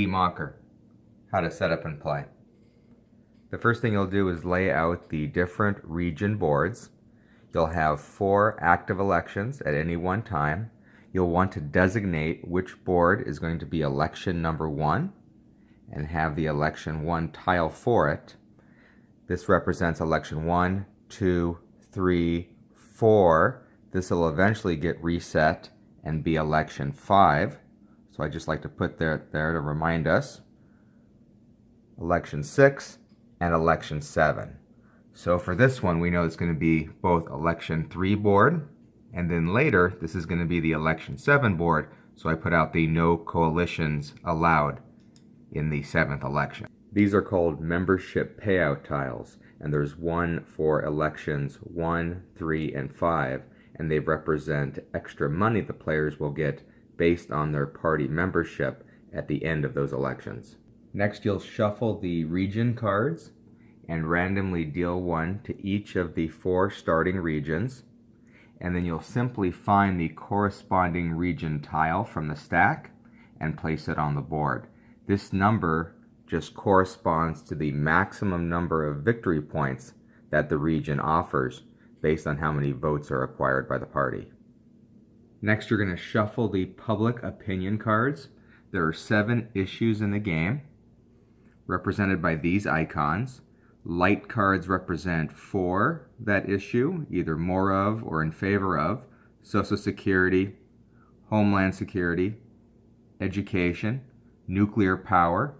Macher, how to set up and play. The first thing you'll do is lay out the different region boards. You'll have 4 active elections at any one time. You'll want to designate which board is going to be election number 1 and have the election 1 tile for it. This represents election 1, 2, 3, 4. This will eventually get reset and be election 5. So I just like to put there to remind us. Election 6 and election 7. So for this one, we know it's going to be both election 3 board, and then later this is going to be the election 7 board. So I put out the no coalitions allowed in the 7th election. These are called membership payout tiles, and there's one for elections 1, 3, and 5, and they represent extra money the players will get based on their party membership at the end of those elections. Next, you'll shuffle the region cards and randomly deal 1 to each of the 4 starting regions, and then you'll simply find the corresponding region tile from the stack and place it on the board. This number just corresponds to the maximum number of victory points that the region offers based on how many votes are acquired by the party. Next, you're going to shuffle the public opinion cards. There are 7 issues in the game, represented by these icons. Light cards represent for that issue, either more of or in favor of: Social Security, Homeland Security, education, nuclear power,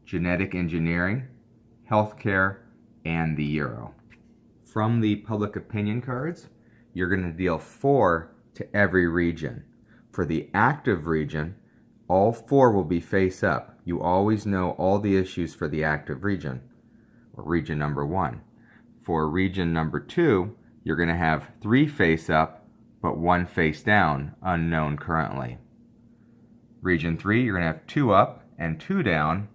genetic engineering, healthcare, and the euro. From the public opinion cards, you're going to deal 4 to every region. For the active region, all 4 will be face up. You always know all the issues for the active region, or region number 1. For region number 2, you're going to have 3 face up, but 1 face down, unknown currently. Region 3, you're going to have 2 up and 2 down.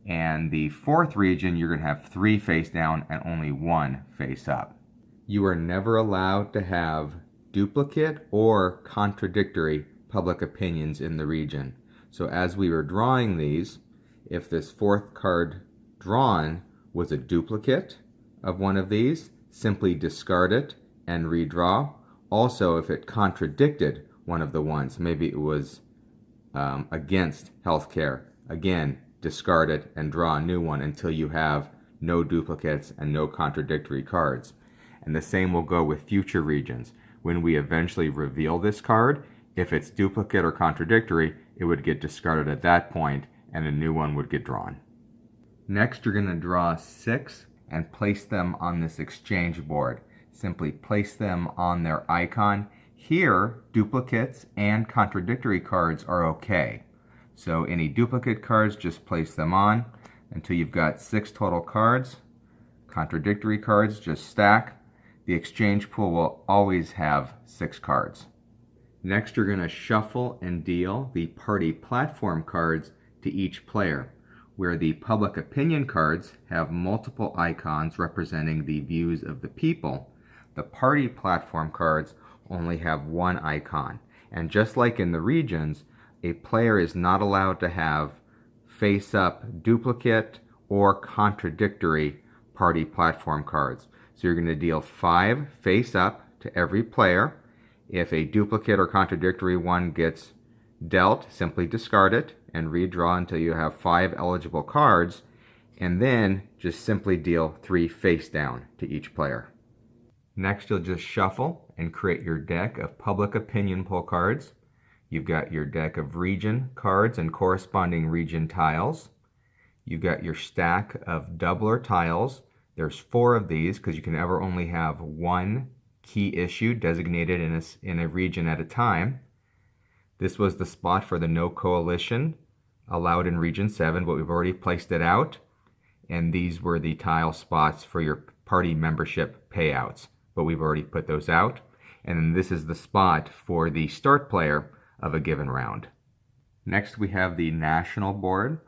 And the 4th region, you're going to have 3 face down and only 1 face up. You are never allowed to have duplicate or contradictory public opinions in the region. So as we were drawing these, if this 4th card drawn was a duplicate of one of these, simply discard it and redraw. Also, if it contradicted one of the ones, maybe it was against healthcare, again, discard it and draw a new one until you have no duplicates and no contradictory cards. And the same will go with future regions. When we eventually reveal this card, if it's duplicate or contradictory, it would get discarded at that point and a new one would get drawn. Next, you're going to draw 6 and place them on this exchange board. Simply place them on their icon. Here, duplicates and contradictory cards are okay. So any duplicate cards, just place them on until you've got 6 total cards. Contradictory cards, just stack. The exchange pool will always have 6 cards. Next, you're going to shuffle and deal the party platform cards to each player, where the public opinion cards have multiple icons representing the views of the people. The party platform cards only have 1 icon. And just like in the regions, a player is not allowed to have face-up duplicate or contradictory party platform cards. So you're going to deal 5 face-up to every player. If a duplicate or contradictory one gets dealt, simply discard it and redraw until you have 5 eligible cards, and then just simply deal 3 face-down to each player. Next, you'll just shuffle and create your deck of public opinion poll cards. You've got your deck of region cards and corresponding region tiles. You've got your stack of doubler tiles. There's 4 of these because you can ever only have 1 key issue designated in a region at a time. This was the spot for the no coalition allowed in region 7, but we've already placed it out. And these were the tile spots for your party membership payouts, but we've already put those out. And then this is the spot for the start player of a given round. Next, we have the national board.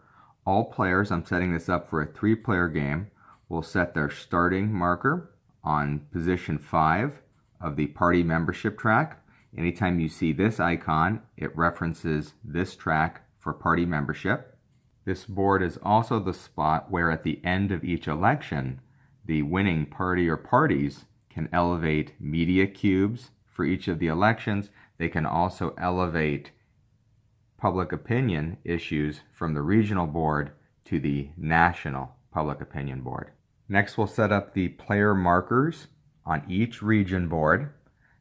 All players, I'm setting this up for a 3-player game, will set their starting marker on position 5 of the party membership track. Anytime you see this icon, it references this track for party membership. This board is also the spot where at the end of each election, the winning party or parties can elevate media cubes for each of the elections. They can also elevate public opinion issues from the regional board to the national public opinion board. Next, we'll set up the player markers on each region board.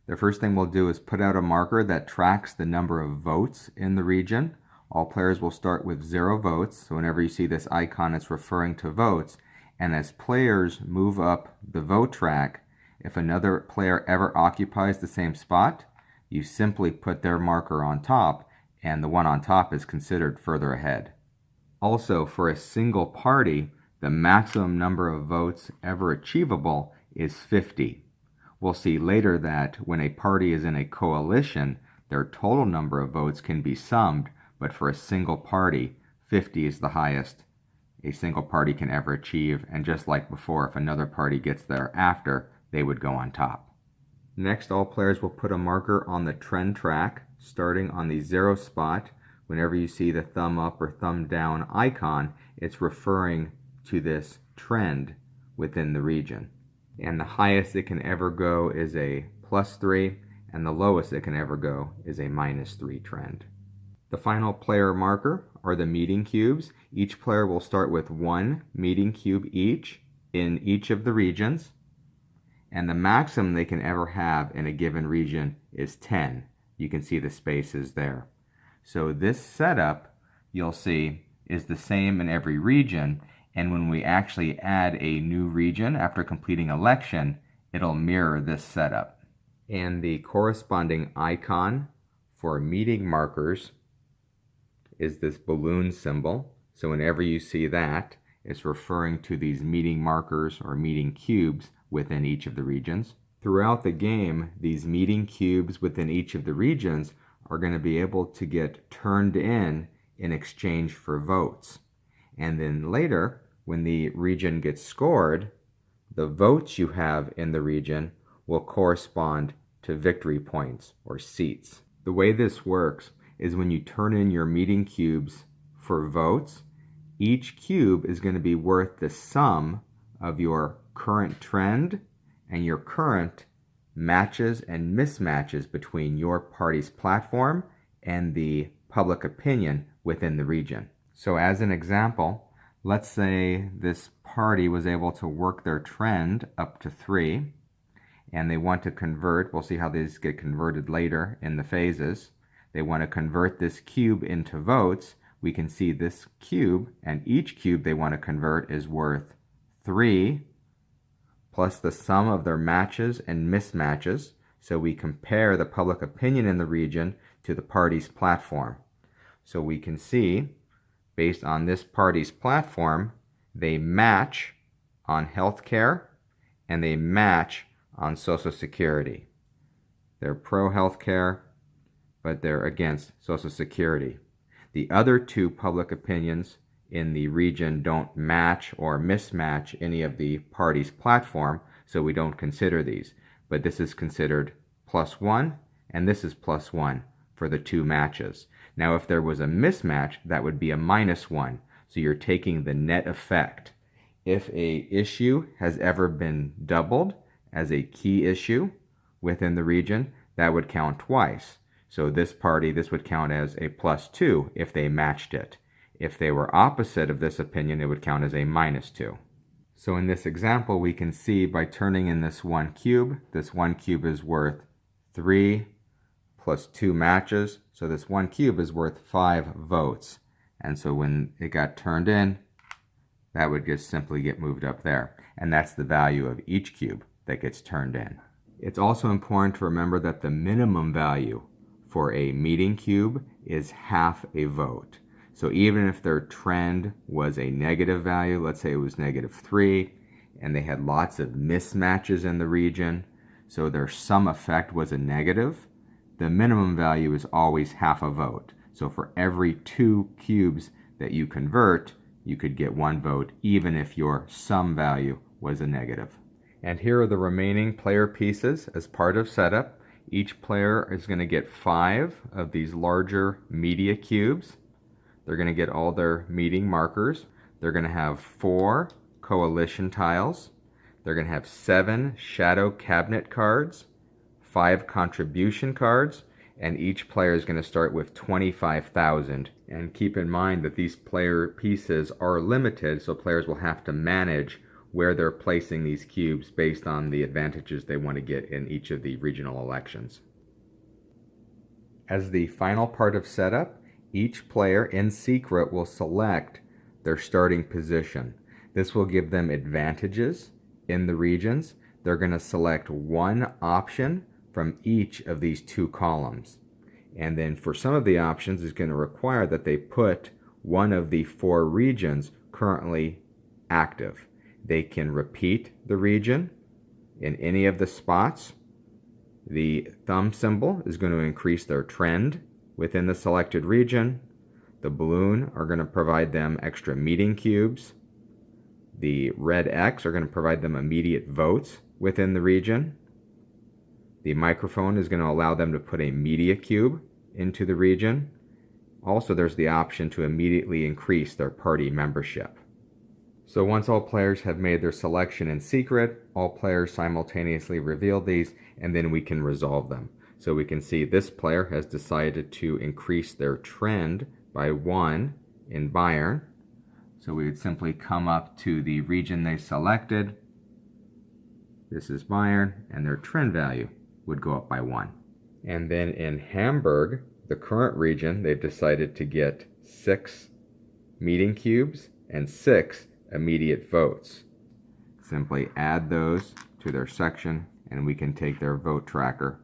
The first thing we'll do is put out a marker that tracks the number of votes in the region. All players will start with 0 votes, so whenever you see this icon, it's referring to votes. And as players move up the vote track, if another player ever occupies the same spot, you simply put their marker on top, and the one on top is considered further ahead. Also, for a single party, the maximum number of votes ever achievable is 50. We'll see later that when a party is in a coalition, their total number of votes can be summed, but for a single party, 50 is the highest a single party can ever achieve, and just like before, if another party gets there after, they would go on top. Next, all players will put a marker on the trend track, starting on the 0 spot. Whenever you see the thumb up or thumb down icon, it's referring to this trend within the region. And the highest it can ever go is a +3, and the lowest it can ever go is a -3 trend. The final player marker are the meeting cubes. Each player will start with 1 meeting cube each in each of the regions, and the maximum they can ever have in a given region is 10. You can see the spaces there. So this setup, you'll see, is the same in every region, and when we actually add a new region after completing election, it'll mirror this setup. And the corresponding icon for meeting markers is this balloon symbol. So whenever you see that, it's referring to these meeting markers or meeting cubes within each of the regions. Throughout the game, these meeting cubes within each of the regions are going to be able to get turned in exchange for votes. And then later, when the region gets scored, the votes you have in the region will correspond to victory points or seats. The way this works is when you turn in your meeting cubes for votes, each cube is going to be worth the sum of your current trend and your current matches and mismatches between your party's platform and the public opinion within the region. So as an example, let's say this party was able to work their trend up to 3, and they want to convert. We'll see how these get converted later in the phases. They want to convert this cube into votes. We can see this cube, and each cube they want to convert is worth 3 plus the sum of their matches and mismatches. So we compare the public opinion in the region to the party's platform. So we can see, based on this party's platform, they match on healthcare and they match on Social Security. They're pro-healthcare, but they're against Social Security. The other 2 public opinions in the region don't match or mismatch any of the party's platform, so we don't consider these. But this is considered +1, and this is +1 for the 2 matches. Now, if there was a mismatch, that would be a -1, so you're taking the net effect. If a issue has ever been doubled as a key issue within the region, that would count twice. So this party, this would count as a +2 if they matched it. If they were opposite of this opinion, it would count as a -2. So in this example, we can see by turning in this 1 cube, this 1 cube is worth 3 plus 2 matches. So this 1 cube is worth 5 votes. And so when it got turned in, that would just simply get moved up there. And that's the value of each cube that gets turned in. It's also important to remember that the minimum value for a meeting cube is half a vote. So even if their trend was a negative value, let's say it was -3, and they had lots of mismatches in the region, so their sum effect was a negative, the minimum value is always half a vote. So for every 2 cubes that you convert, you could get 1 vote, even if your sum value was a negative. And here are the remaining player pieces as part of setup. Each player is going to get 5 of these larger media cubes. they're going to get all their meeting markers. They're going to have 4 coalition tiles. They're going to have 7 shadow cabinet cards, 5 contribution cards, and each player is going to start with 25,000. And keep in mind that these player pieces are limited, so players will have to manage where they're placing these cubes based on the advantages they want to get in each of the regional elections. As the final part of setup, each player in secret will select their starting position. This will give them advantages in the regions. They're going to select one option from each of these 2 columns. And then for some of the options, it's going to require that they put one of the 4 regions currently active. They can repeat the region in any of the spots. The thumb symbol is going to increase their trend within the selected region. The balloon are going to provide them extra meeting cubes. The red X are going to provide them immediate votes within the region. The microphone is going to allow them to put a media cube into the region. Also, there's the option to immediately increase their party membership. So once all players have made their selection in secret, all players simultaneously reveal these, and then we can resolve them. So we can see this player has decided to increase their trend by 1 in Bayern. So we would simply come up to the region they selected. This is Bayern, and their trend value would go up by 1. And then in Hamburg, the current region, they've decided to get 6 meeting cubes and 6 immediate votes. Simply add those to their section, and we can take their vote tracker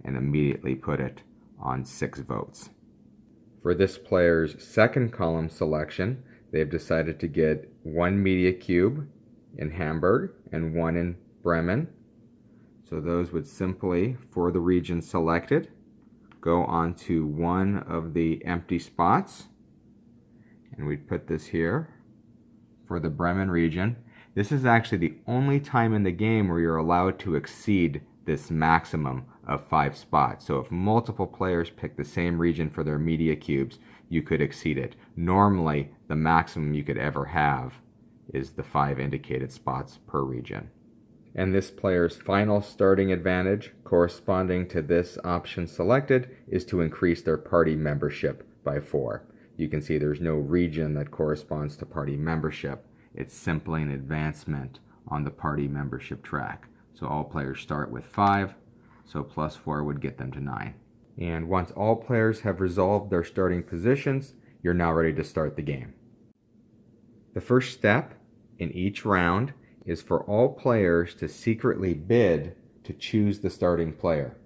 and immediately put it on 6 votes. For this player's second column selection, they've decided to get 1 media cube in Hamburg and 1 in Bremen. So those would simply, for the region selected, go onto one of the empty spots, and we'd put this here for the Bremen region. This is actually the only time in the game where you're allowed to exceed this maximum of 5 spots. So if multiple players pick the same region for their media cubes, you could exceed it. Normally, the maximum you could ever have is the 5 indicated spots per region. And this player's final starting advantage, corresponding to this option selected, is to increase their party membership by 4. You can see there's no region that corresponds to party membership. It's simply an advancement on the party membership track. So all players start with 5, so plus 4 would get them to 9. And once all players have resolved their starting positions, you're now ready to start the game. The first step in each round is for all players to secretly bid to choose the starting player.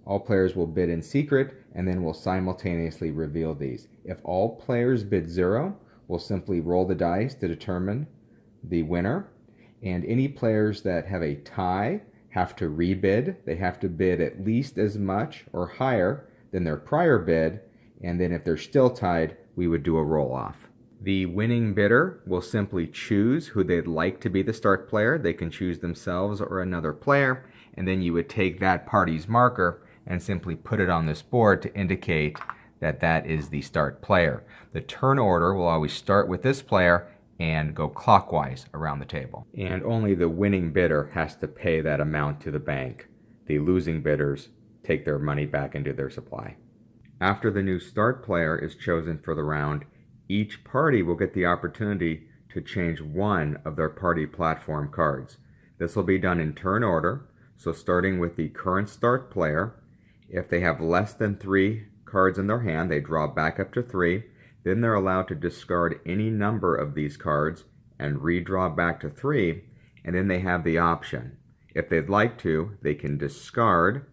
All players will bid in secret, and then we'll simultaneously reveal these. If all players bid 0, we'll simply roll the dice to determine the winner. And any players that have a tie have to rebid. They have to bid at least as much or higher than their prior bid. And then if they're still tied, we would do a roll-off. The winning bidder will simply choose who they'd like to be the start player. They can choose themselves or another player. And then you would take that party's marker and simply put it on this board to indicate that that is the start player. The turn order will always start with this player and go clockwise around the table. And only the winning bidder has to pay that amount to the bank. The losing bidders take their money back into their supply. After the new start player is chosen for the round, each party will get the opportunity to change one of their party platform cards. This will be done in turn order, so starting with the current start player, if they have less than 3 cards in their hand, they draw back up to 3. Then they're allowed to discard any number of these cards and redraw back to 3, and then they have the option. If they'd like to, they can discard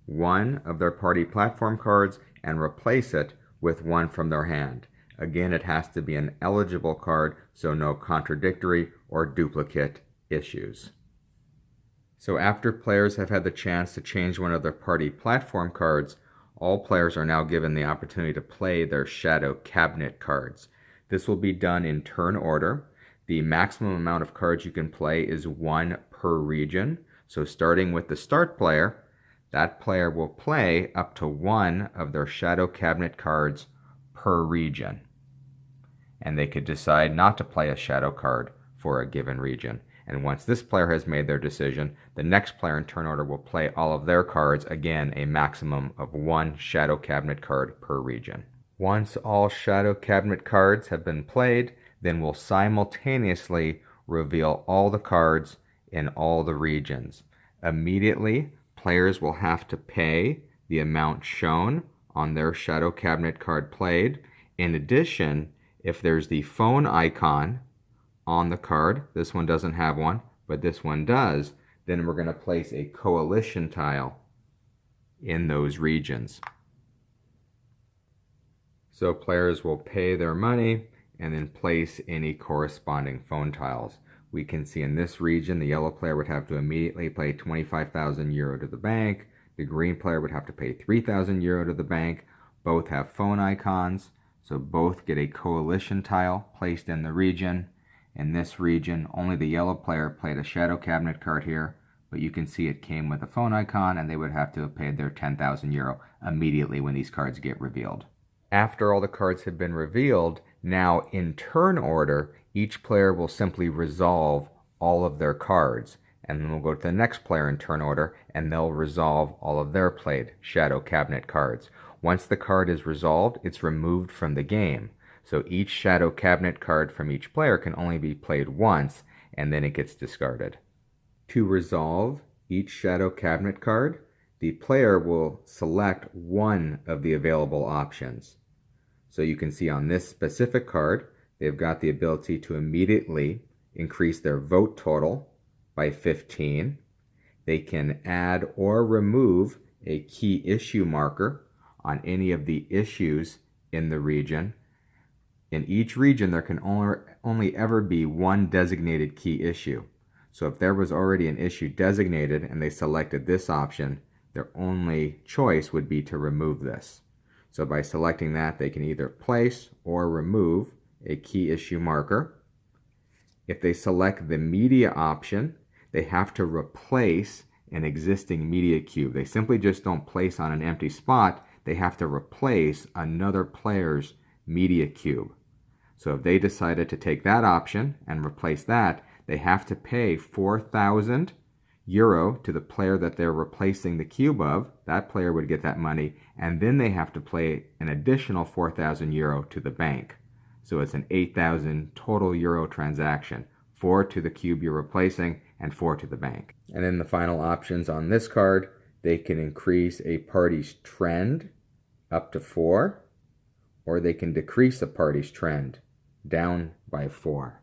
one of their party platform cards and replace it with one from their hand. Again, it has to be an eligible card, so no contradictory or duplicate issues. So after players have had the chance to change one of their party platform cards, all players are now given the opportunity to play their shadow cabinet cards. This will be done in turn order. The maximum amount of cards you can play is 1 per region. So starting with the start player, that player will play up to 1 of their shadow cabinet cards per region. and they could decide not to play a shadow card for a given region. And once this player has made their decision, the next player in turn order will play all of their cards, again a maximum of 1 shadow cabinet card per region. Once all shadow cabinet cards have been played, then we'll simultaneously reveal all the cards in all the regions. Immediately, players will have to pay the amount shown on their shadow cabinet card played. In addition, if there's the phone icon on the card, this one doesn't have one, but this one does, then we're going to place a coalition tile in those regions. So players will pay their money and then place any corresponding phone tiles. We can see in this region the yellow player would have to immediately pay 25,000 euro to the bank. The green player would have to pay 3,000 euro to the bank. Both have phone icons, so both get a coalition tile placed in the region. In this region, only the yellow player played a shadow cabinet card here, but you can see it came with a phone icon, and they would have to have paid their 10,000 euro immediately when these cards get revealed. After all the cards have been revealed, now in turn order, each player will simply resolve all of their cards. And then we'll go to the next player in turn order, and they'll resolve all of their played shadow cabinet cards. Once the card is resolved, it's removed from the game. So each shadow cabinet card from each player can only be played once, and then it gets discarded. To resolve each shadow cabinet card, the player will select one of the available options. So you can see on this specific card, they've got the ability to immediately increase their vote total by 15. They can add or remove a key issue marker on any of the issues in the region. In each region, there can only ever be one designated key issue. So if there was already an issue designated and they selected this option, their only choice would be to remove this. So by selecting that, they can either place or remove a key issue marker. If they select the media option, they have to replace an existing media cube. They simply just don't place on an empty spot. They have to replace another player's media cube. So if they decided to take that option and replace that, they have to pay 4,000 euro to the player that they're replacing the cube of. That player would get that money, and then they have to pay an additional 4,000 euro to the bank. So it's an 8,000 total euro transaction, 4 to the cube you're replacing and 4 to the bank. And then the final options on this card, they can increase a party's trend up to 4, or they can decrease a party's trend down by 4.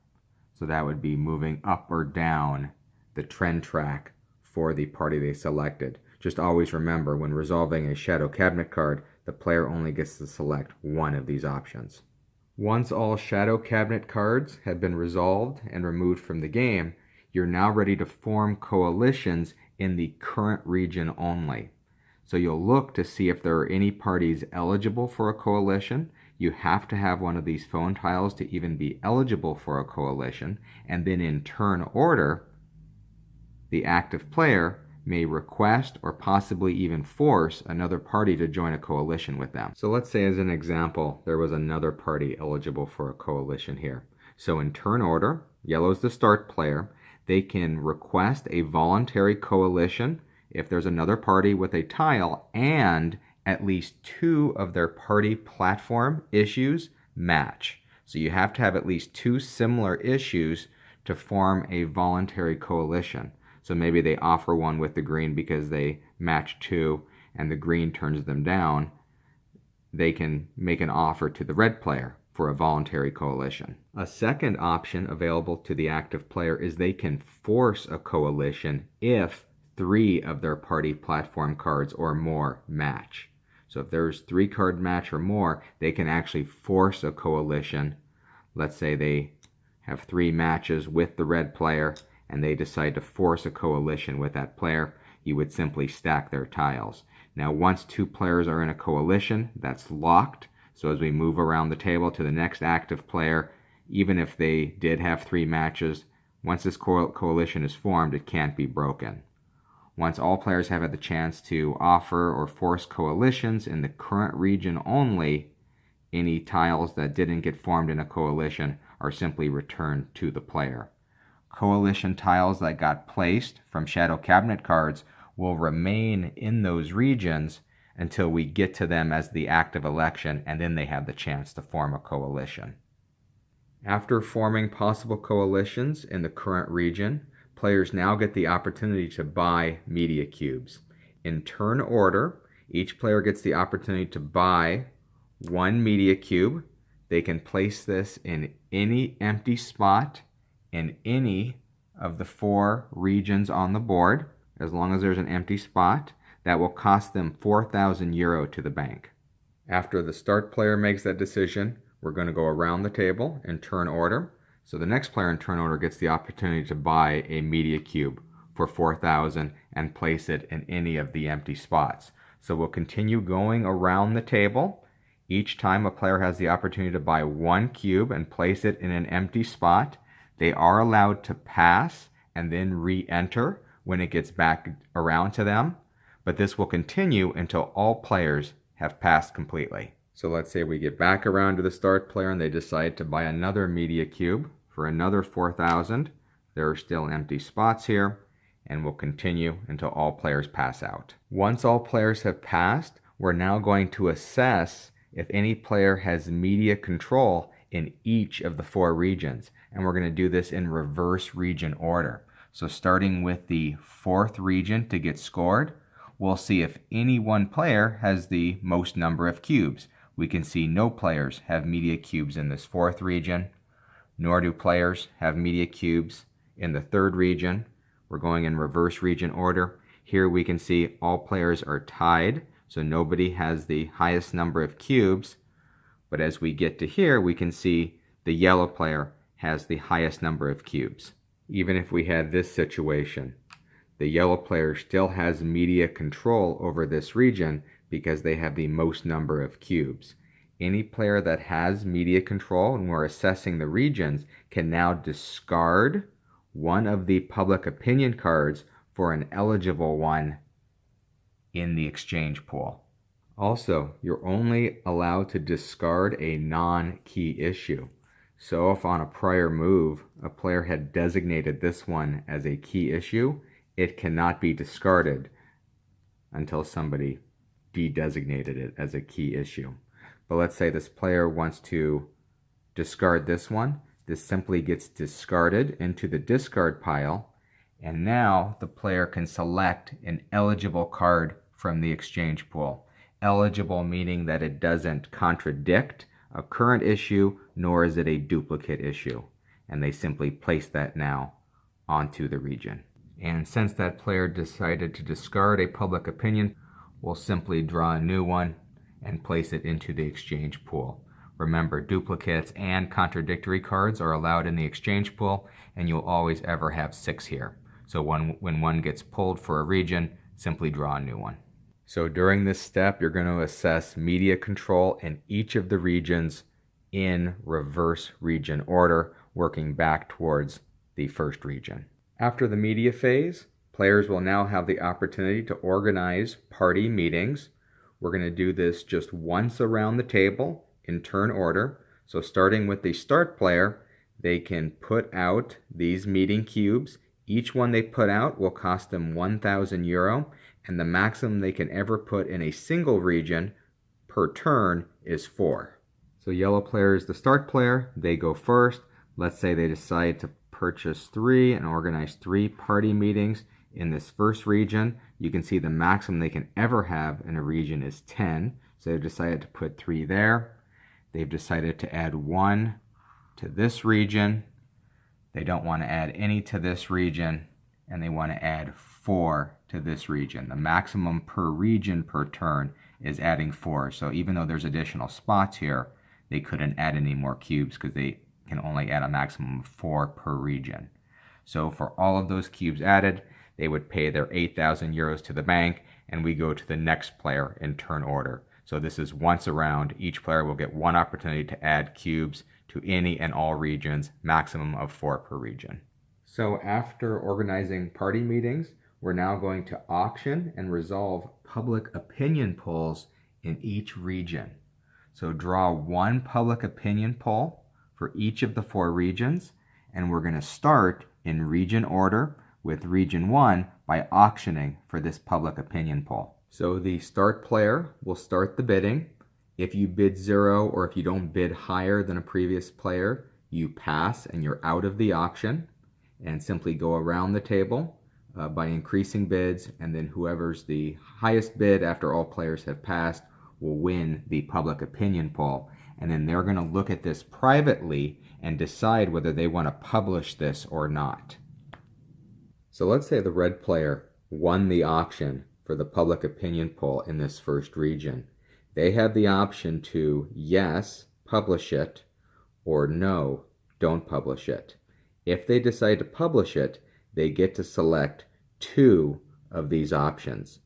So that would be moving up or down the trend track for the party they selected. Just always remember, when resolving a shadow cabinet card, the player only gets to select one of these options. Once all shadow cabinet cards have been resolved and removed from the game, you're now ready to form coalitions in the current region only. So you'll look to see if there are any parties eligible for a coalition. You have to have one of these phone tiles to even be eligible for a coalition, and then in turn order, the active player may request or possibly even force another party to join a coalition with them. So let's say, as an example, there was another party eligible for a coalition here. So in turn order, yellow's the start player. They can request a voluntary coalition if there's another party with a tile and at least 2 of their party platform issues match. So you have to have at least 2 similar issues to form a voluntary coalition. So maybe they offer one with the green because they match 2 and the green turns them down. They can make an offer to the red player for a voluntary coalition. A second option available to the active player is they can force a coalition if 3 of their party platform cards or more match. So if there's 3 card match or more, they can actually force a coalition. Let's say they have 3 matches with the red player and they decide to force a coalition with that player. You would simply stack their tiles. Now once 2 players are in a coalition, that's locked. So as we move around the table to the next active player, even if they did have 3 matches, once this coalition is formed, it can't be broken. Once all players have had the chance to offer or force coalitions in the current region only, Any tiles that didn't get formed in a coalition are simply returned to the player. Coalition tiles that got placed from shadow cabinet cards will remain in those regions until we get to them as the active election, and then they have the chance to form a coalition. After forming possible coalitions in the current region, players now get the opportunity to buy media cubes. In turn order, each player gets the opportunity to buy one media cube. They can place this in any empty spot in any of the 4 regions on the board, as long as there's an empty spot. That will cost them 4,000 euro to the bank. After the start player makes that decision, we're going to go around the table in turn order. So the next player in turn order gets the opportunity to buy a media cube for 4,000 and place it in any of the empty spots. So we'll continue going around the table. Each time a player has the opportunity to buy one cube and place it in an empty spot. They are allowed to pass and then re-enter when it gets back around to them. But this will continue until all players have passed completely. So let's say we get back around to the start player and they decide to buy another media cube for another 4,000. There are still empty spots here, and we'll continue until all players pass out. Once all players have passed, we're now going to assess if any player has media control in each of the 4 regions. And we're going to do this in reverse region order. So starting with the 4th region to get scored, we'll see if any one player has the most number of cubes. We can see no players have media cubes in this 4th region, nor do players have media cubes in the 3rd region. We're going in reverse region order. Here we can see all players are tied, so nobody has the highest number of cubes. But as we get to here, we can see the yellow player has the highest number of cubes. Even if we had this situation, the yellow player still has media control over this region because they have the most number of cubes. Any player that has media control, and we're assessing the regions, can now discard one of the public opinion cards for an eligible one in the exchange pool. Also, you're only allowed to discard a non-key issue. So if on a prior move, a player had designated this one as a key issue, it cannot be discarded until somebody de-designated it as a key issue. But let's say this player wants to discard this one. This simply gets discarded into the discard pile, and now the player can select an eligible card from the exchange pool. Eligible meaning that it doesn't contradict a current issue, nor is it a duplicate issue. And they simply place that now onto the region. And since that player decided to discard a public opinion, we'll simply draw a new one and place it into the exchange pool. Remember, duplicates and contradictory cards are allowed in the exchange pool, and you'll always ever have 6 here. So when one gets pulled for a region, simply draw a new one. So during this step, you're going to assess media control in each of the regions in reverse region order, working back towards the first region. After the media phase, players will now have the opportunity to organize party meetings. We're going to do this just once around the table in turn order. So starting with the start player, they can put out these meeting cubes. Each one they put out will cost them 1,000 euro, and the maximum they can ever put in a single region per turn is 4. So yellow player is the start player. They go first. Let's say they decide to purchase 3 and organize 3 party meetings in this first region. You can see the maximum they can ever have in a region is 10. So they've decided to put 3 there. They've decided to add 1 to this region. They don't want to add any to this region, and they want to add 4 to this region. The maximum per region per turn is adding 4. So even though there's additional spots here, they couldn't add any more cubes because they can only add a maximum of 4 per region. So for all of those cubes added, they would pay their 8,000 euros to the bank, and we go to the next player in turn order. So this is once around. Each player will get 1 opportunity to add cubes to any and all regions, maximum of 4 per region. So after organizing party meetings, we're now going to auction and resolve public opinion polls in each region. So draw one public opinion poll for each of the 4 regions, and we're going to start in region order with region 1 by auctioning for this public opinion poll. So the start player will start the bidding. If you bid 0 or if you don't bid higher than a previous player, you pass and you're out of the auction, and simply go around the table by increasing bids, and then whoever's the highest bid after all players have passed will win the public opinion poll. And then they're going to look at this privately and decide whether they want to publish this or not. So let's say the red player won the auction for the public opinion poll in this first region. They have the option to yes, publish it, or no, don't publish it. If they decide to publish it, they get to select 2 of these options.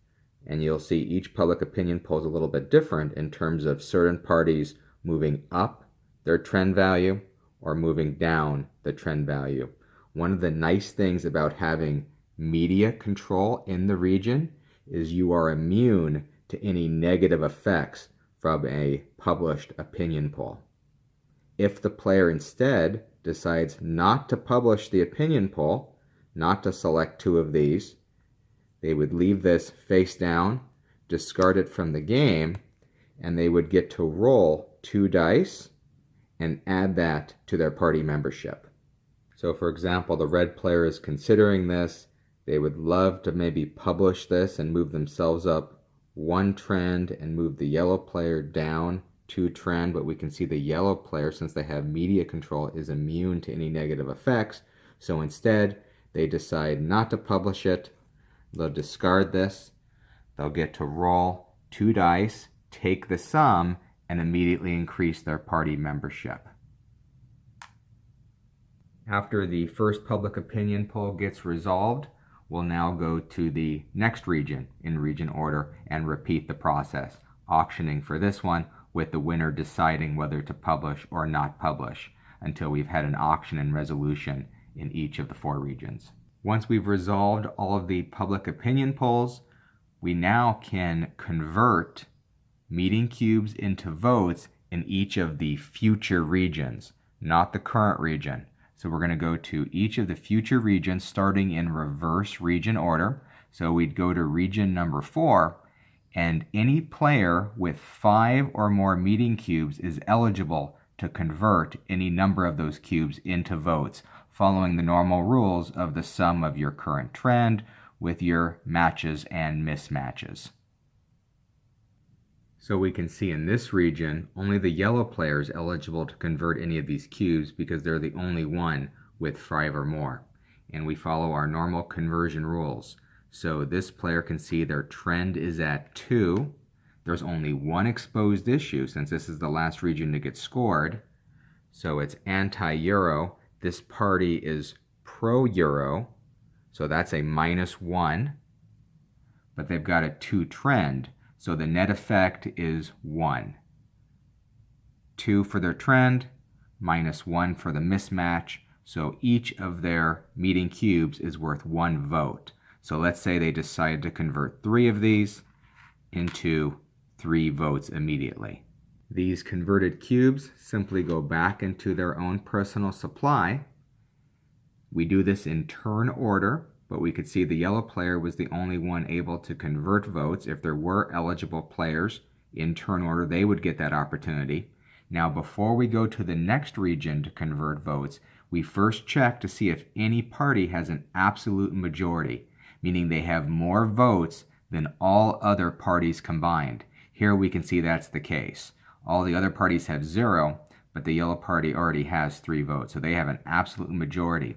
And you'll see each public opinion poll is a little bit different in terms of certain parties moving up their trend value or moving down the trend value. One of the nice things about having media control in the region is you are immune to any negative effects from a published opinion poll. If the player instead decides not to publish the opinion poll, not to select 2 of these, they would leave this face down, discard it from the game, and they would get to roll 2 dice and add that to their party membership. So for example, the red player is considering this. They would love to maybe publish this and move themselves up 1 trend and move the yellow player down 2 trend, but we can see the yellow player, since they have media control, is immune to any negative effects. So instead, they decide not to publish it. They'll discard this. They'll get to roll 2 dice, take the sum, and immediately increase their party membership. After the first public opinion poll gets resolved, we'll now go to the next region in region order and repeat the process, auctioning for this one with the winner deciding whether to publish or not publish until we've had an auction and resolution in each of the 4 regions. Once we've resolved all of the public opinion polls, we now can convert meeting cubes into votes in each of the future regions, not the current region. So we're going to go to each of the future regions starting in reverse region order. So we'd go to region number 4, and any player with 5 or more meeting cubes is eligible to convert any number of those cubes into votes, following the normal rules of the sum of your current trend with your matches and mismatches. So we can see in this region, only the yellow player is eligible to convert any of these cubes because they're the only one with 5 or more. And we follow our normal conversion rules. So this player can see their trend is at 2. There's only 1 exposed issue since this is the last region to get scored. So it's anti-Euro. This party is pro-Euro. So that's a -1. But they've got a 2 trend. So the net effect is 1. 2 for their trend, -1 for the mismatch. So each of their meeting cubes is worth 1 vote. So let's say they decide to convert 3 of these into 3 votes immediately. These converted cubes simply go back into their own personal supply. We do this in turn order, but we could see the yellow player was the only one able to convert votes. If there were eligible players in turn order, they would get that opportunity. Now, before we go to the next region to convert votes, we first check to see if any party has an absolute majority, meaning they have more votes than all other parties combined. Here we can see that's the case. All the other parties have 0, but the yellow party already has 3 votes, so they have an absolute majority.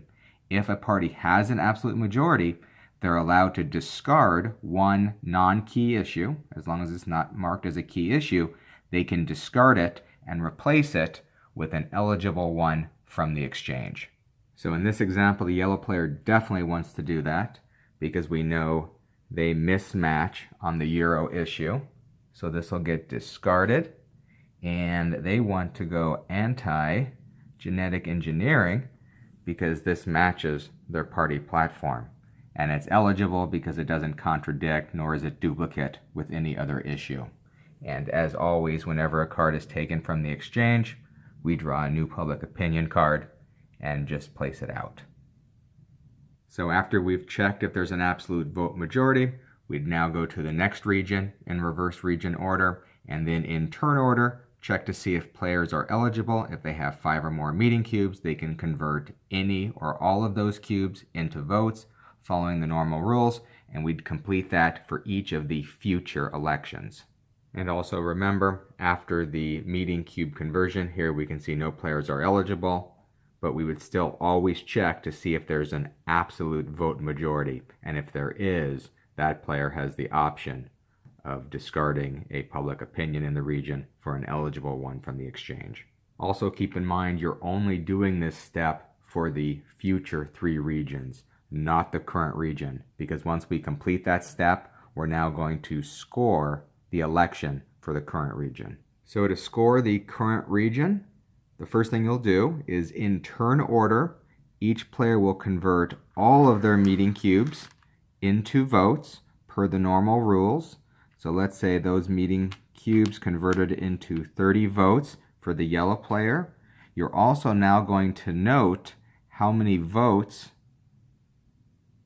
If a party has an absolute majority, they're allowed to discard 1 non-key issue. As long as it's not marked as a key issue, they can discard it and replace it with an eligible one from the exchange. So in this example, the yellow player definitely wants to do that because we know they mismatch on the Euro issue. So this will get discarded, and they want to go anti-genetic engineering because this matches their party platform. And it's eligible because it doesn't contradict nor is it duplicate with any other issue. And as always, whenever a card is taken from the exchange, we draw a new public opinion card and just place it out. So after we've checked if there's an absolute vote majority, we'd now go to the next region in reverse region order, and then in turn order, check to see if players are eligible. If they have 5 or more meeting cubes, they can convert any or all of those cubes into votes following the normal rules, and we'd complete that for each of the future elections. And also remember, after the meeting cube conversion, here we can see no players are eligible, but we would still always check to see if there's an absolute vote majority. And if there is, that player has the option of discarding a public opinion in the region for an eligible one from the exchange. Also keep in mind, you're only doing this step for the future 3 regions, not the current region, because once we complete that step, we're now going to score the election for the current region. So to score the current region, the first thing you'll do is in turn order, each player will convert all of their meeting cubes into votes per the normal rules. So let's say those meeting cubes converted into 30 votes for the yellow player. You're also now going to note how many votes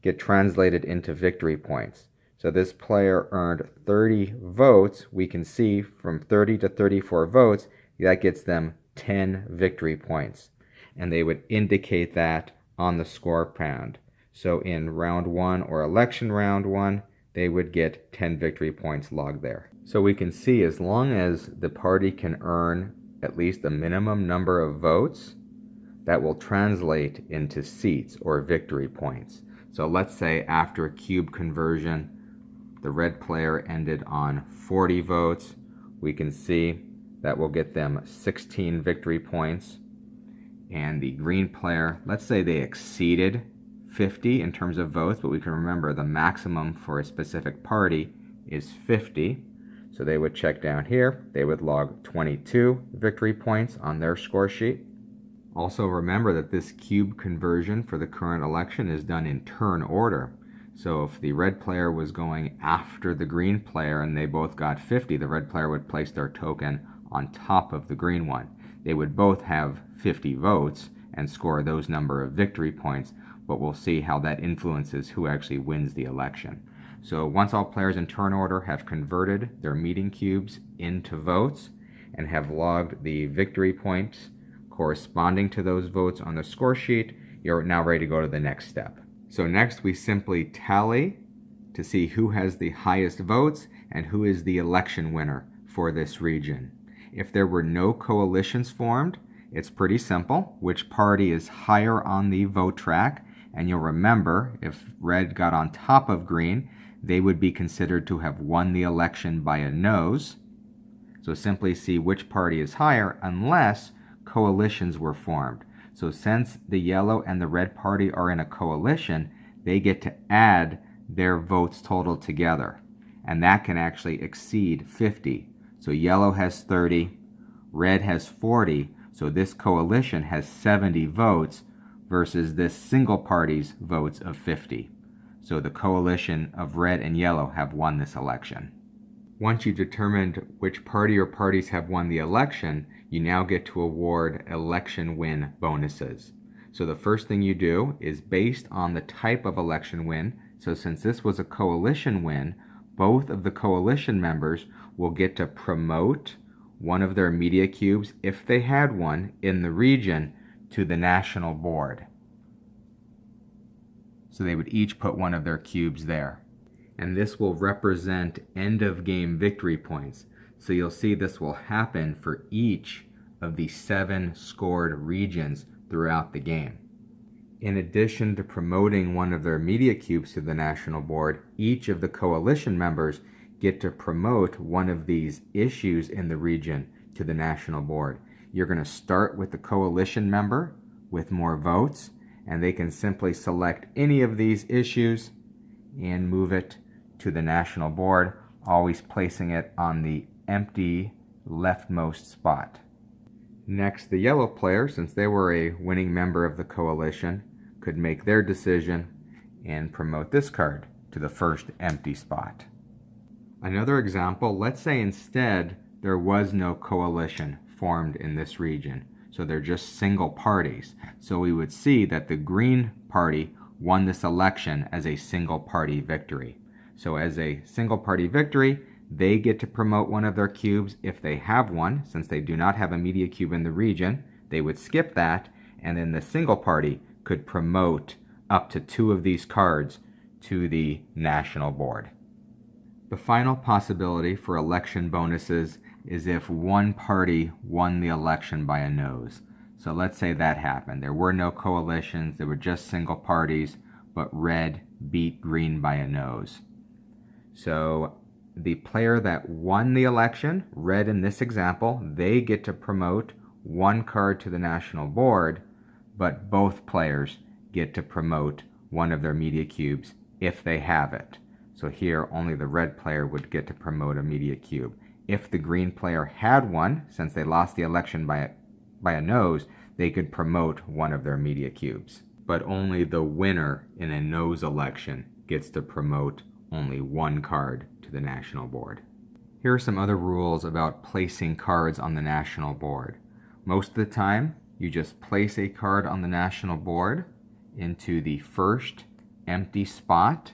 get translated into victory points. So this player earned 30 votes. We can see from 30 to 34 votes, that gets them 10 victory points. And they would indicate that on the score pound. So in round 1 or election round 1, they would get 10 victory points logged there. So we can see as long as the party can earn at least a minimum number of votes, that will translate into seats or victory points. So let's say after a cube conversion, the red player ended on 40 votes. We can see that will get them 16 victory points. And the green player, let's say they exceeded 50 in terms of votes, but we can remember the maximum for a specific party is 50. So they would check down here. They would log 22 victory points on their score sheet. Also remember that this cube conversion for the current election is done in turn order. So if the red player was going after the green player and they both got 50, the red player would place their token on top of the green one. They would both have 50 votes and score those number of victory points, but we'll see how that influences who actually wins the election. So once all players in turn order have converted their meeting cubes into votes and have logged the victory points corresponding to those votes on the score sheet, you're now ready to go to the next step. So next we simply tally to see who has the highest votes and who is the election winner for this region. If there were no coalitions formed, it's pretty simple. Which party is higher on the vote track? And you'll remember, if red got on top of green, they would be considered to have won the election by a nose. So simply see which party is higher unless coalitions were formed. So since the yellow and the red party are in a coalition, they get to add their votes total together. And that can actually exceed 50. So yellow has 30, red has 40, so this coalition has 70 votes versus this single party's votes of 50. So the coalition of red and yellow have won this election. Once you've determined which party or parties have won the election, you now get to award election win bonuses. So the first thing you do is based on the type of election win. So since this was a coalition win, both of the coalition members will get to promote one of their media cubes, if they had one, in the region to the national board. So they would each put one of their cubes there. And this will represent end of game victory points. So you'll see this will happen for each of the 7 scored regions throughout the game. In addition to promoting one of their media cubes to the national board, each of the coalition members get to promote one of these issues in the region to the national board. You're going to start with the coalition member with more votes, and they can simply select any of these issues and move it to the national board, always placing it on the empty leftmost spot. Next, the yellow player, since they were a winning member of the coalition, could make their decision and promote this card to the first empty spot. Another example, let's say instead there was no coalition formed in this region. So they're just single parties. So we would see that the Green Party won this election as a single party victory. So as a single party victory, they get to promote one of their cubes if they have one. Since they do not have a media cube in the region, they would skip that, and then the single party could promote up to 2 of these cards to the national board. The final possibility for election bonuses is if one party won the election by a nose. So let's say that happened. There were no coalitions, there were just single parties, but red beat green by a nose. So the player that won the election, red in this example, they get to promote one card to the national board, but both players get to promote one of their media cubes if they have it. So here only the red player would get to promote a media cube. If the green player had one, since they lost the election by a nose, they could promote one of their media cubes. But only the winner in a nose election gets to promote only one card to the national board. Here are some other rules about placing cards on the national board. Most of the time, you just place a card on the national board into the first empty spot,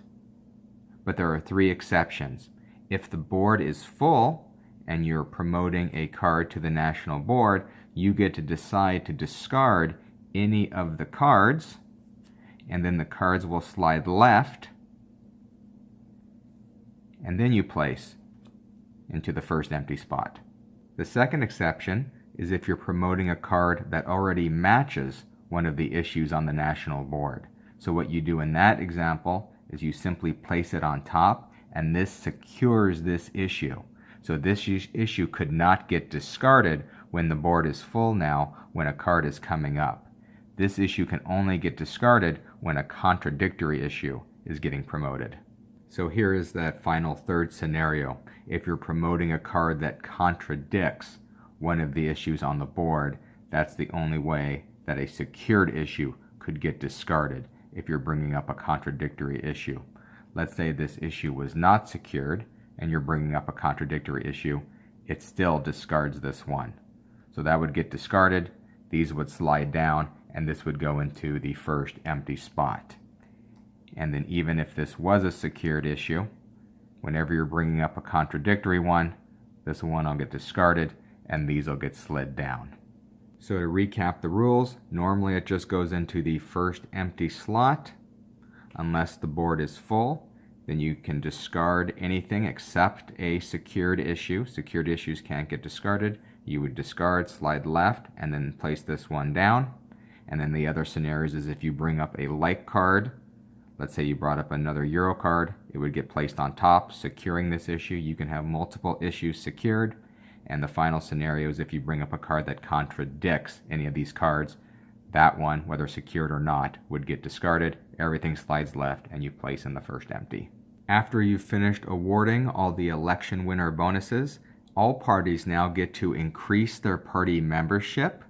but there are 3 exceptions. If the board is full and you're promoting a card to the national board, you get to decide to discard any of the cards, and then the cards will slide left, and then you place into the first empty spot. The second exception is if you're promoting a card that already matches one of the issues on the national board. So what you do in that example is you simply place it on top, and this secures this issue. So this issue could not get discarded when the board is full now, when a card is coming up. This issue can only get discarded when a contradictory issue is getting promoted. So here is that final third scenario. If you're promoting a card that contradicts one of the issues on the board, that's the only way that a secured issue could get discarded if you're bringing up a contradictory issue. Let's say this issue was not secured and you're bringing up a contradictory issue, it still discards this one. So that would get discarded, these would slide down, and this would go into the first empty spot. And then even if this was a secured issue, whenever you're bringing up a contradictory one, this one will get discarded and these will get slid down. So to recap the rules, normally it just goes into the first empty slot. Unless the board is full, then you can discard anything except a secured issue. Secured issues can't get discarded. You would discard, slide left, and then place this one down. And then the other scenarios is if you bring up a like card, let's say you brought up another Euro card, it would get placed on top, securing this issue. You can have multiple issues secured. And the final scenario is if you bring up a card that contradicts any of these cards, that one, whether secured or not, would get discarded. Everything slides left and you place in the first empty. After you've finished awarding all the election winner bonuses, all parties now get to increase their party membership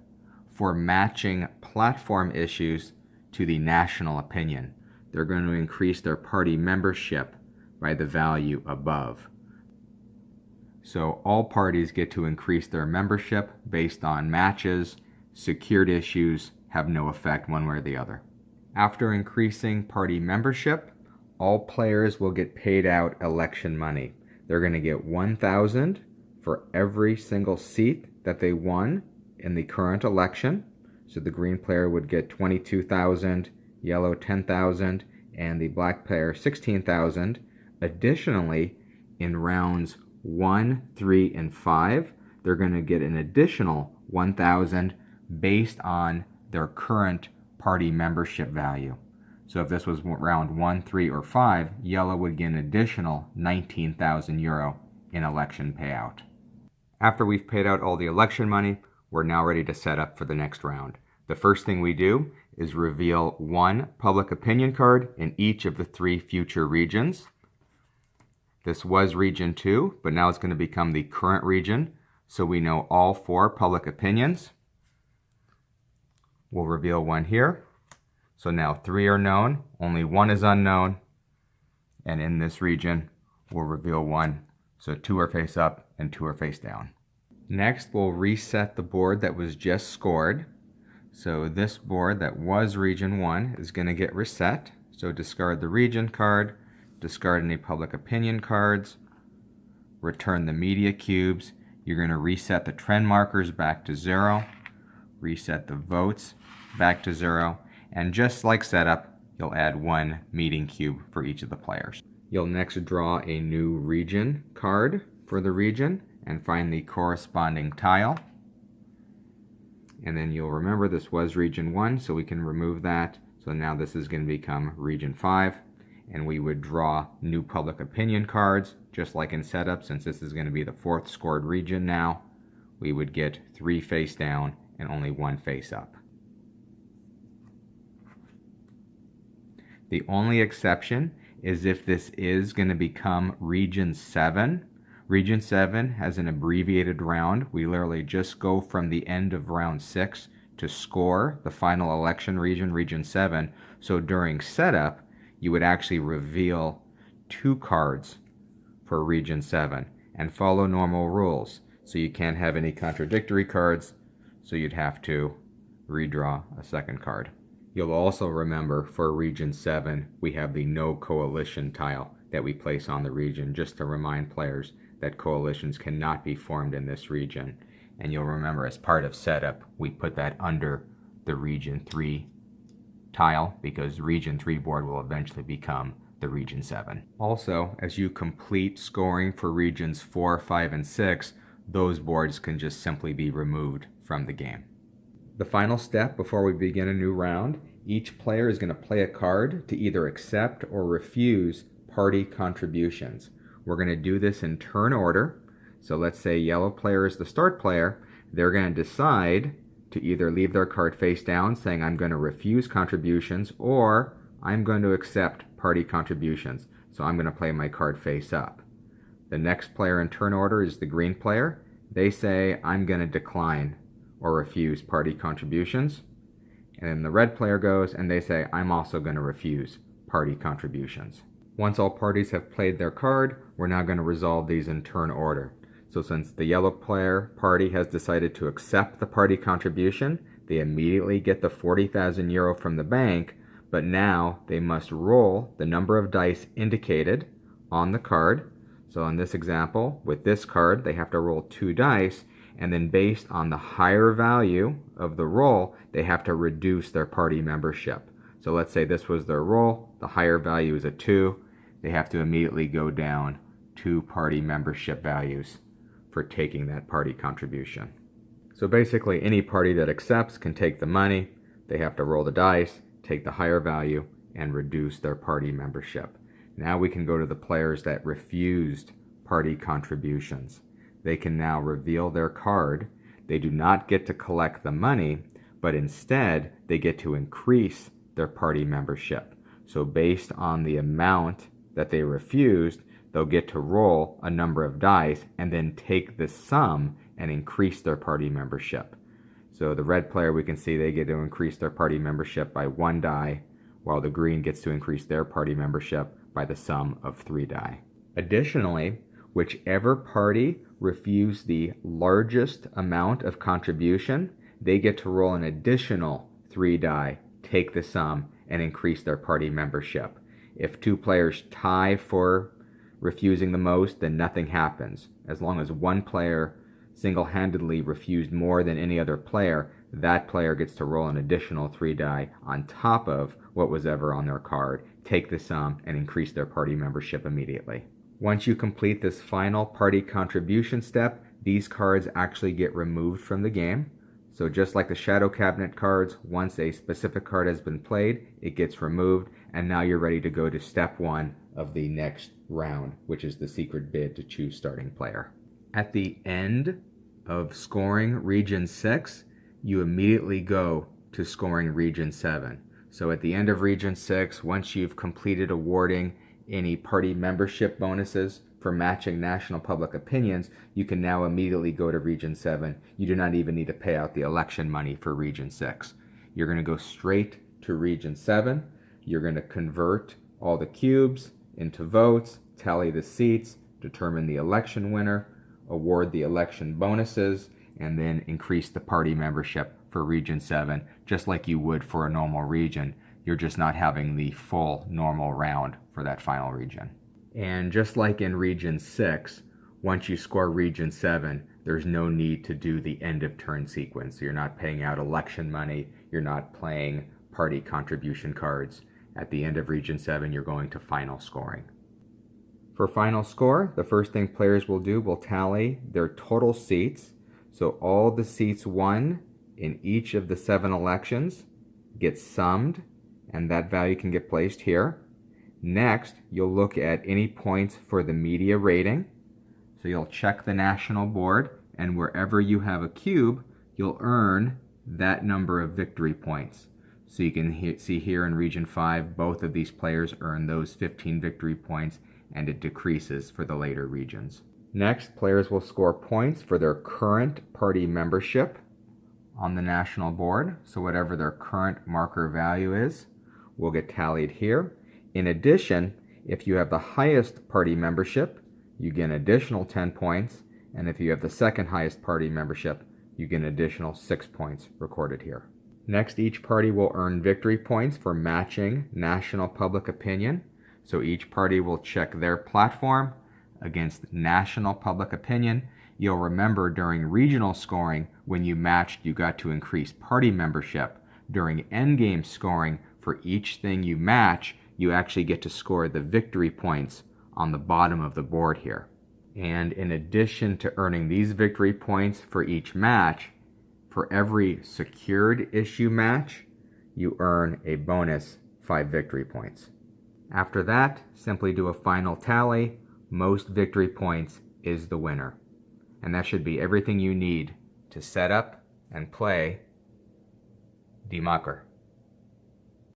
for matching platform issues to the national opinion. They're going to increase their party membership by the value above. So all parties get to increase their membership based on matches. Secured issues have no effect one way or the other. After increasing party membership, all players will get paid out election money. They're going to get $1,000 for every single seat that they won in the current election. So the green player would get $22,000, yellow $10,000, and the black player $16,000. Additionally, in rounds 1, 3, and 5, they're going to get an additional $1,000 based on their current party membership value. So if this was round 1, 3, or 5, yellow would get an additional 19,000 euro in election payout. After we've paid out all the election money, we're now ready to set up for the next round. The first thing we do is reveal one public opinion card in each of the 3 future regions. This was region 2, but now it's going to become the current region, so we know all 4 public opinions. We'll reveal one here. So now 3 are known, only 1 is unknown, and in this region we'll reveal one So 2 are face up and 2 are face down. Next, we'll reset the board that was just scored. So this board that was region 1 is going to get reset. So discard the region card, discard any public opinion cards, return the media cubes. You're going to reset the trend markers back to 0, reset the votes back to 0, and just like setup, you'll add 1 meeting cube for each of the players. You'll next draw a new region card for the region and find the corresponding tile. And then you'll remember this was region 1, so we can remove that. So now this is going to become region 5, and we would draw new public opinion cards, just like in setup. Since this is going to be the 4th scored region now, we would get 3 face down and only 1 face up. The only exception is if this is going to become region 7. Region 7 has an abbreviated round. We literally just go from the end of round 6 to score the final election region, region 7. So during setup, you would actually reveal 2 cards for region 7 and follow normal rules. So you can't have any contradictory cards, so you'd have to redraw a second card. You'll also remember for region 7, we have the no coalition tile that we place on the region, just to remind players that coalitions cannot be formed in this region. And you'll remember as part of setup, we put that under the region 3 tile because region 3 board will eventually become the region 7. Also, as you complete scoring for regions 4, 5, and 6, those boards can just simply be removed from the game. The final step before we begin a new round, each player is going to play a card to either accept or refuse party contributions. We're going to do this in turn order. So let's say yellow player is the start player. They're going to decide to either leave their card face down saying I'm going to refuse contributions or I'm going to accept party contributions. So I'm going to play my card face up. The next player in turn order is the green player. They say I'm going to decline or refuse party contributions. And then the red player goes and they say I'm also going to refuse party contributions. Once all parties have played their card, we're now going to resolve these in turn order. So since the yellow player party has decided to accept the party contribution, they immediately get the 40,000 euro from the bank, but now they must roll the number of dice indicated on the card. So in this example, with this card, they have to roll 2 dice, and then based on the higher value of the roll, they have to reduce their party membership. So let's say this was their roll, the higher value is a 2, they have to immediately go down 2 party membership values for taking that party contribution. So basically any party that accepts can take the money, they have to roll the dice, take the higher value, and reduce their party membership. Now we can go to the players that refused party contributions. They can now reveal their card. They do not get to collect the money, but instead they get to increase their party membership. So based on the amount that they refused, they'll get to roll a number of dice and then take the sum and increase their party membership. So the red player, we can see they get to increase their party membership by 1 die, while the green gets to increase their party membership by the sum of 3 die. Additionally, whichever party refused the largest amount of contribution, they get to roll an additional 3 die, take the sum, and increase their party membership. If 2 players tie for refusing the most, then nothing happens. As long as 1 player single-handedly refused more than any other player, that player gets to roll an additional 3 die on top of what was ever on their card, take the sum, and increase their party membership immediately. Once you complete this final party contribution step, these cards actually get removed from the game. So just like the shadow cabinet cards, once a specific card has been played, it gets removed, and now you're ready to go to step 1 of the next round, which is the secret bid to choose starting player. At the end of scoring region 6, you immediately go to scoring region 7. So at the end of region 6, once you've completed awarding any party membership bonuses for matching national public opinions, you can now immediately go to region 7. You do not even need to pay out the election money for region 6. You're going to go straight to region 7. You're going to convert all the cubes into votes, tally the seats, determine the election winner, award the election bonuses, and then increase the party membership for Region 7, just like you would for a normal region. You're just not having the full normal round for that final region. And just like in Region 6, once you score Region 7, there's no need to do the end of turn sequence. So you're not paying out election money, you're not playing party contribution cards. At the end of Region 7, you're going to final scoring. For final score, the first thing players will do will tally their total seats. So all the seats won in each of the 7 elections get summed, and that value can get placed here. Next, you'll look at any points for the media rating. So you'll check the national board, and wherever you have a cube, you'll earn that number of victory points. So you can see here in Region 5, both of these players earn those 15 victory points, and it decreases for the later regions. Next, players will score points for their current party membership on the national board. So whatever their current marker value is will get tallied here. In addition, if you have the highest party membership, you get an additional 10 points, and if you have the second highest party membership, you get an additional 6 points recorded here. Next, each party will earn victory points for matching national public opinion. So each party will check their platform against national public opinion. You'll remember during regional scoring, when you matched, you got to increase party membership. During endgame scoring, for each thing you match, you actually get to score the victory points on the bottom of the board here. And in addition to earning these victory points for each match, for every secured issue match, you earn a bonus 5 victory points. After that, simply do a final tally. Most victory points is the winner. And that should be everything you need to set up and play Macher.